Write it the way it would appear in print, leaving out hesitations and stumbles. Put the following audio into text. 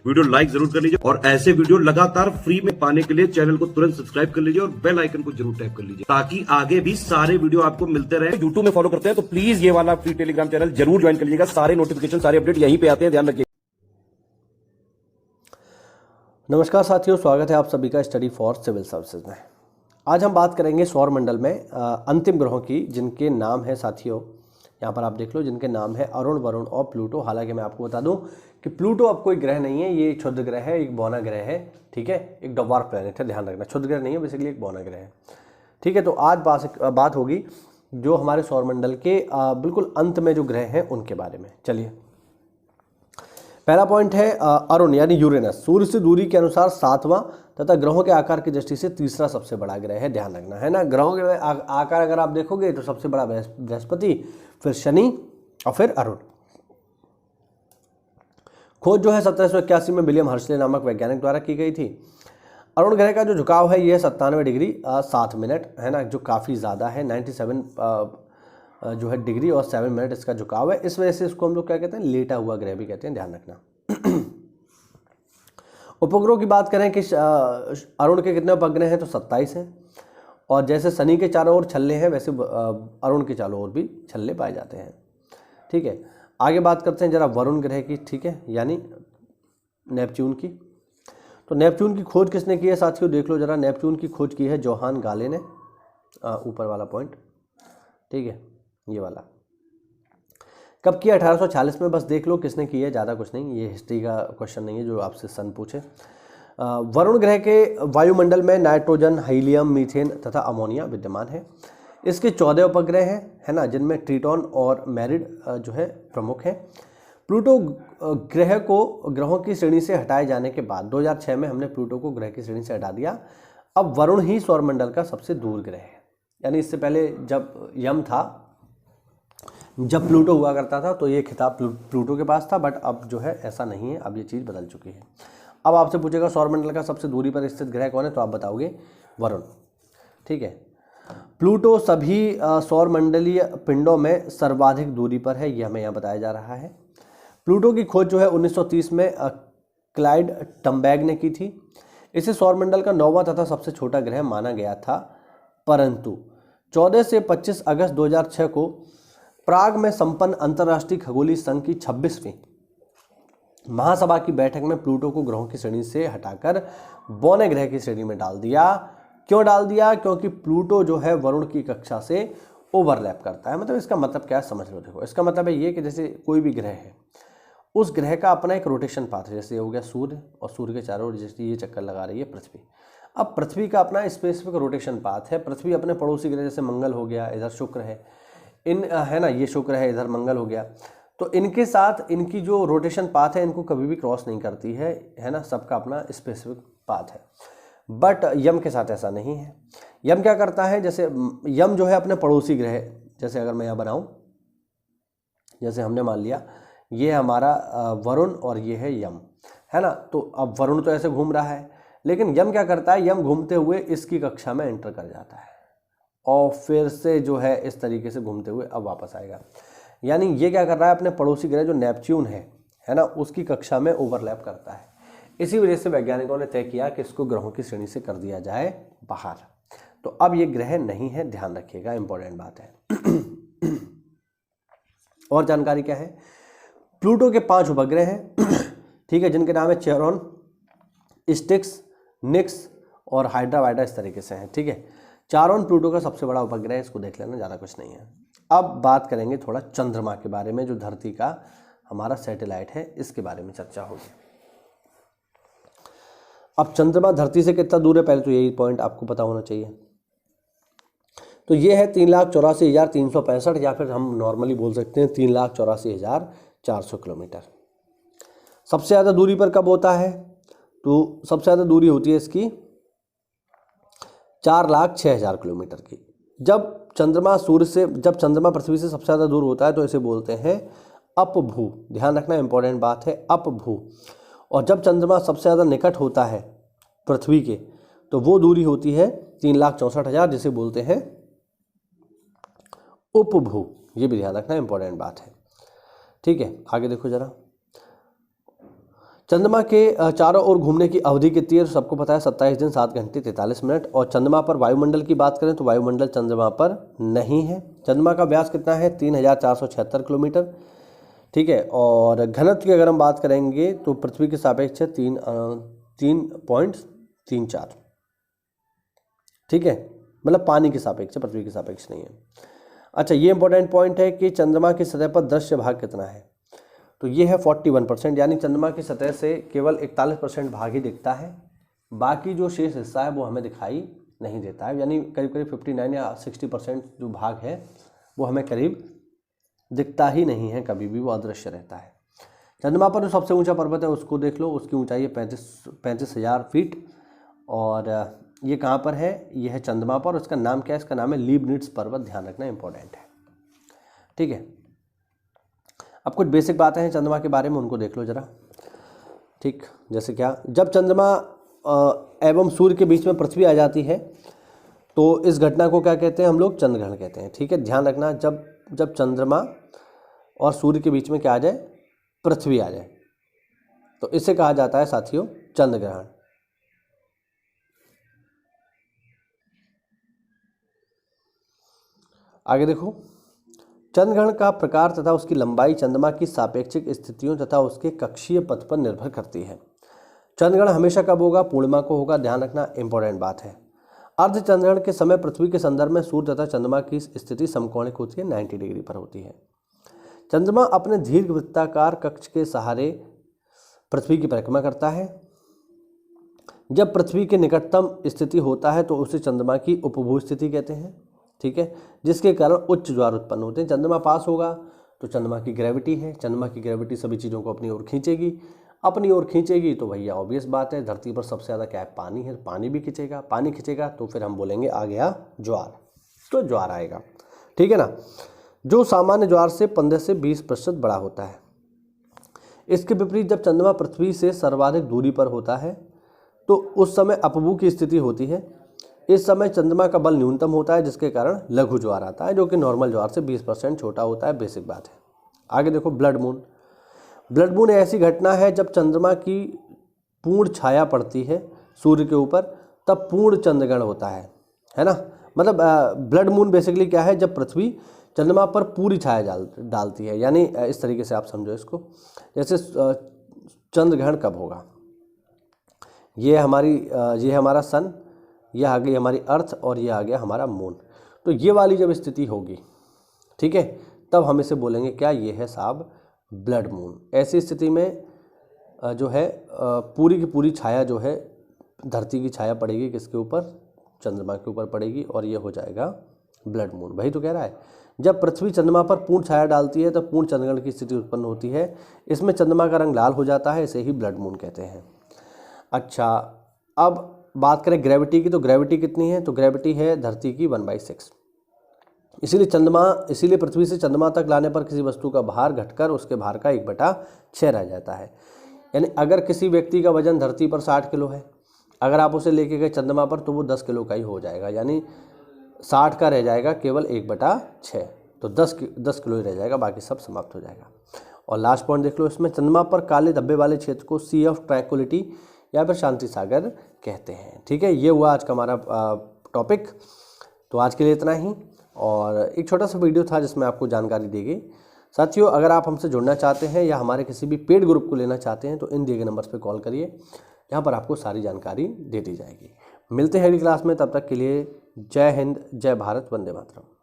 Video like जरूर कर लीजिए और ऐसे वीडियो लगातार फ्री में पाने के लिए चैनल को तुरंत सब्सक्राइब कर लीजिए और बेल आइकन को जरूर टैप कर लीजिए ताकि आगे भी सारे वीडियो आपको मिलते रहे। यूट्यूब में फॉलो करते हैं तो प्लीज ये वाला फ्री टेलीग्राम चैनल जरूर ज्वाइन कर लीजिएगा। सारे नोटिफिकेशन सारे अपडेट यहीं पे आते हैं, ध्यान रखिए। नमस्कार साथियों, स्वागत है आप सभी का स्टडी फॉर सिविल सर्विसेज में। आज हम बात करेंगे सौर मंडल में अंतिम ग्रहों की, जिनके नाम है साथियों, यहाँ पर आप देख लो, जिनके नाम है अरुण, वरुण और प्लूटो। हालांकि मैं आपको बता दूं कि प्लूटो अब कोई ग्रह नहीं है, ये क्षुद्र ग्रह है, एक बौना ग्रह है, ठीक है, एक डवार्फ प्लैनेट है, ध्यान रखना, क्षुद्र ग्रह नहीं है, बेसिकली एक बौना ग्रह है, ठीक है। तो आज बात होगी जो हमारे सौर मंडल के बिल्कुल अंत में जो ग्रह हैं उनके बारे में। चलिए, पहला पॉइंट है अरुण यानी यूरेनस, सूर्य से दूरी के अनुसार 7वां तथा ग्रहों के आकार की दृष्टि से तीसरा सबसे बड़ा ग्रह है, ध्यान रखना है ना। ग्रहों के आकार अगर आप देखोगे तो सबसे बड़ा बृहस्पति, फिर शनि और फिर अरुण। खोज जो है 1781 में विलियम हर्शले नामक वैज्ञानिक द्वारा की गई थी। अरुण ग्रह का जो झुकाव है यह 97 डिग्री 7 मिनट है ना, जो काफ़ी ज़्यादा है। 97 जो है डिग्री और 7 मिनट इसका झुकाव है। इस वजह से इसको हम लोग क्या कहते हैं, लेटा हुआ ग्रह भी कहते हैं, ध्यान रखना। उपग्रहों की बात करें कि अरुण के कितने उपग्रह हैं तो 27 हैं, और जैसे शनि के चारों ओर छल्ले हैं वैसे अरुण के चारों ओर भी छल्ले पाए जाते हैं, ठीक है। आगे बात करते हैं जरा वरुण ग्रह की, ठीक है, यानी नेपच्यून की। तो नेपच्यून की खोज किसने की है साथियों, देख लो जरा। नेपच्यून की खोज की है जोहान गाले ने, ऊपर वाला पॉइंट, ठीक है, ये वाला। कब किया, 1846 में। बस देख लो किसने की है, ज़्यादा कुछ नहीं, ये हिस्ट्री का क्वेश्चन नहीं है जो आपसे सन पूछे। वरुण ग्रह के वायुमंडल में नाइट्रोजन, हीलियम, मीथेन तथा अमोनिया विद्यमान है। इसके 14 उपग्रह हैं, है ना, जिनमें ट्रिटॉन और मैरिड जो है प्रमुख हैं। प्लूटो ग्रह को ग्रहों की श्रेणी से हटाए जाने के बाद 2006 में हमने प्लूटो को ग्रह की श्रेणी से हटा दिया। अब वरुण ही सौरमंडल का सबसे दूर ग्रह है, यानी इससे पहले जब यम था, जब प्लूटो हुआ करता था तो ये खिताब प्लूटो के पास था, बट अब जो है ऐसा नहीं है, अब ये चीज़ बदल चुकी है। अब आपसे पूछेगा सौरमंडल का सबसे दूरी पर स्थित ग्रह कौन है, तो आप बताओगे वरुण, ठीक है। प्लूटो सभी सौरमंडलीय पिंडों में सर्वाधिक दूरी पर है, यह हमें यहाँ बताया जा रहा है। प्लूटो की खोज जो है 1930 में क्लाइड टम्बैग ने की थी। इसे सौरमंडल का 9वां तथा सबसे छोटा ग्रह माना गया था, परंतु 14 से 25 अगस्त 2006 को प्राग में संपन्न अंतर्राष्ट्रीय खगोलीय संघ की 26वीं महासभा की बैठक में प्लूटो को ग्रहों की श्रेणी से हटाकर बौने ग्रह की श्रेणी में डाल दिया। क्यों डाल दिया, क्योंकि प्लूटो जो है वरुण की कक्षा से ओवरलैप करता है। मतलब इसका मतलब क्या है समझ लो, देखो इसका मतलब है ये कि जैसे कोई भी ग्रह है, उस ग्रह का अपना एक रोटेशन पाथ है, जैसे हो गया सूर्य, और सूर्य के चारों ओर जैसे ये चक्कर लगा रही है पृथ्वी। अब पृथ्वी का अपना स्पेसिफिक रोटेशन पाथ है। पृथ्वी अपने पड़ोसी ग्रह जैसे मंगल हो गया, इधर शुक्र है, है ना, ये शुक्र है, इधर मंगल हो गया, तो इनके साथ इनकी जो रोटेशन पाथ है इनको कभी भी क्रॉस नहीं करती है ना, सबका अपना स्पेसिफिक पाथ है। बट यम के साथ ऐसा नहीं है। यम क्या करता है, जैसे यम जो है अपने पड़ोसी ग्रह, जैसे अगर मैं यहाँ बनाऊँ, जैसे हमने मान लिया ये हमारा वरुण और ये है यम, है ना। तो अब वरुण तो ऐसे घूम रहा है, लेकिन यम क्या करता है, यम घूमते हुए इसकी कक्षा में एंटर कर जाता है और फिर से जो है इस तरीके से घूमते हुए अब वापस आएगा। यानी ये क्या कर रहा है, अपने पड़ोसी ग्रह जो नेपच्यून है ना, उसकी कक्षा में ओवरलैप करता है। इसी वजह से वैज्ञानिकों ने तय किया कि इसको ग्रहों की श्रेणी से कर दिया जाए बाहर। तो अब ये ग्रह नहीं है, ध्यान रखिएगा, इंपॉर्टेंट बात है। और जानकारी क्या है, प्लूटो के 5 उपग्रह हैं, ठीक है, जिनके नाम है चेरॉन, स्टिक्स, निक्स और हाइड्रा वाइड्रा, इस तरीके से हैं, ठीक है। चारोन प्लूटो का सबसे बड़ा उपग्रह है, इसको देख लेना, ज़्यादा कुछ नहीं है। अब बात करेंगे थोड़ा चंद्रमा के बारे में, जो धरती का हमारा सैटेलाइट है, इसके बारे में चर्चा होगी। अब चंद्रमा धरती से कितना दूर है, पहले तो यही पॉइंट आपको पता होना चाहिए। तो ये है 3,84,365, या फिर हम नॉर्मली बोल सकते हैं 3,84,400 किलोमीटर। सबसे ज़्यादा दूरी पर कब होता है, तो सबसे ज़्यादा दूरी होती है इसकी 4,06,000 किलोमीटर की। जब चंद्रमा पृथ्वी से सबसे ज़्यादा दूर होता है तो इसे बोलते हैं अपभू, ध्यान रखना, इंपॉर्टेंट बात है, अपभू। और जब चंद्रमा सबसे ज़्यादा निकट होता है पृथ्वी के तो वो दूरी होती है 3,64,000, जिसे बोलते हैं उपभू। ये भी ध्यान रखना, इंपॉर्टेंट बात है, ठीक है। आगे देखो जरा, चंद्रमा के चारों ओर घूमने की अवधि कितनी है? तो सबको पता है 27 दिन 7 घंटे 43 मिनट। और चंद्रमा पर वायुमंडल की बात करें तो वायुमंडल चंद्रमा पर नहीं है। चंद्रमा का व्यास कितना है? 3476 किलोमीटर। ठीक है। और घनत्व की अगर हम बात करेंगे तो पृथ्वी के सापेक्ष है 3.34। ठीक है, मतलब पानी के सापेक्ष, पृथ्वी के सापेक्ष नहीं है। अच्छा, ये इंपॉर्टेंट पॉइंट है कि चंद्रमा की सतह पर दृश्य भाग कितना है? तो ये है 41%, यानी चंद्रमा की सतह से केवल 41% भाग ही दिखता है, बाकी जो शेष हिस्सा है वो हमें दिखाई नहीं देता है। यानी करीब करीब 59 या 60% जो भाग है वो हमें करीब दिखता ही नहीं है, कभी भी वो अदृश्य रहता है। चंद्रमा पर जो सबसे ऊंचा पर्वत है उसको देख लो, उसकी ऊंचाई है 35,000 फीट। और ये कहाँ पर है? ये है चंद्रमा पर। उसका नाम क्या है? इसका नाम है लीबनिट्ज पर्वत। ध्यान रखना, इंपॉर्टेंट है। ठीक है, अब कुछ बेसिक बातें हैं चंद्रमा के बारे में, उनको देख लो जरा। ठीक, जैसे क्या, जब चंद्रमा एवं सूर्य के बीच में पृथ्वी आ जाती है तो इस घटना को क्या कहते हैं? हम लोग चंद्र ग्रहण कहते हैं। ठीक है, ध्यान रखना, जब चंद्रमा और सूर्य के बीच में क्या आ जाए? पृथ्वी आ जाए, तो इसे कहा जाता है साथियों चंद्र ग्रहण। आगे देखो, चंद्रग्रहण का प्रकार तथा उसकी लंबाई चंद्रमा की सापेक्षिक स्थितियों तथा उसके कक्षीय पथ पर निर्भर करती है। चंद्रग्रहण हमेशा कब होगा? पूर्णिमा को होगा। ध्यान रखना, इंपॉर्टेंट बात है। अर्ध चंद्रग्रहण के समय पृथ्वी के संदर्भ में सूर्य तथा चंद्रमा की स्थिति समकोणिक होती है, 90 डिग्री पर होती है। चंद्रमा अपने दीर्घवृत्ताकार कक्ष के सहारे पृथ्वी की परिक्रमा करता है। जब पृथ्वी के निकटतम स्थिति होता है तो उसे चंद्रमा की उपभू स्थिति कहते हैं। ठीक है, जिसके कारण उच्च ज्वार उत्पन्न होते हैं। चंद्रमा पास होगा तो चंद्रमा की ग्रेविटी है, चंद्रमा की ग्रेविटी सभी चीज़ों को अपनी ओर खींचेगी, अपनी ओर खींचेगी तो भैया ऑब्वियस बात है, धरती पर सबसे ज़्यादा क्या है? पानी है, पानी भी खींचेगा, पानी खींचेगा तो फिर हम बोलेंगे आ गया ज्वार, तो ज्वार आएगा। ठीक है ना, जो सामान्य ज्वार से 15 से 20% बड़ा होता है। इसके विपरीत जब चंद्रमा पृथ्वी से सर्वाधिक दूरी पर होता है तो उस समय अपभू की स्थिति होती है। इस समय चंद्रमा का बल न्यूनतम होता है, जिसके कारण लघु ज्वार आता है, जो कि नॉर्मल ज्वार से 20% छोटा होता है। बेसिक बात है। आगे देखो, ब्लड मून। ब्लड मून ऐसी घटना है जब चंद्रमा की पूर्ण छाया पड़ती है सूर्य के ऊपर, तब पूर्ण चंद्रग्रहण होता है ना। मतलब ब्लड मून बेसिकली क्या है? जब पृथ्वी चंद्रमा पर पूरी छाया डालती है, यानी इस तरीके से आप समझो इसको। जैसे चंद्रग्रहण कब होगा? ये हमारा सन, यह आ गई हमारी अर्थ और ये आ गया हमारा मून। तो ये वाली जब स्थिति होगी, ठीक है, तब हम इसे बोलेंगे क्या? ये है साहब ब्लड मून। ऐसी स्थिति में जो है पूरी की पूरी छाया जो है धरती की छाया पड़ेगी किसके ऊपर? चंद्रमा के ऊपर पड़ेगी और ये हो जाएगा ब्लड मून। वही तो कह रहा है, जब पृथ्वी चंद्रमा पर पूर्ण छाया डालती है तब पूर्ण चंद्रग्रहण की स्थिति उत्पन्न होती है। इसमें चंद्रमा का रंग लाल हो जाता है, इसे ही ब्लड मून कहते हैं। अच्छा, अब बात करें ग्रेविटी की, तो ग्रेविटी कितनी है? तो ग्रेविटी है धरती की 1/6। इसीलिए पृथ्वी से चंद्रमा तक लाने पर किसी वस्तु का भार घटकर उसके भार का 1/6 रह जाता है। यानी अगर किसी व्यक्ति का वजन धरती पर 60 किलो है, अगर आप उसे लेके गए चंद्रमा पर तो वो 10 किलो का ही हो जाएगा, यानी 60 का रह जाएगा केवल 1/6, तो 10 किलो ही रह जाएगा, बाकी सब समाप्त हो जाएगा। और लास्ट पॉइंट देख लो इसमें, चंद्रमा पर काले धब्बे वाले क्षेत्र को सी ऑफ ट्रैंक्विलिटी या फिर शांति सागर कहते हैं। ठीक है, ये हुआ आज का हमारा टॉपिक। तो आज के लिए इतना ही, और एक छोटा सा वीडियो था जिसमें आपको जानकारी दी गई। साथियों, अगर आप हमसे जुड़ना चाहते हैं या हमारे किसी भी पेड ग्रुप को लेना चाहते हैं तो इन दिए गए नंबर्स पे कॉल करिए, यहाँ पर आपको सारी जानकारी दे दी जाएगी। मिलते हैं अगली क्लास में, तब तक के लिए जय हिंद, जय भारत, वंदे मातरम।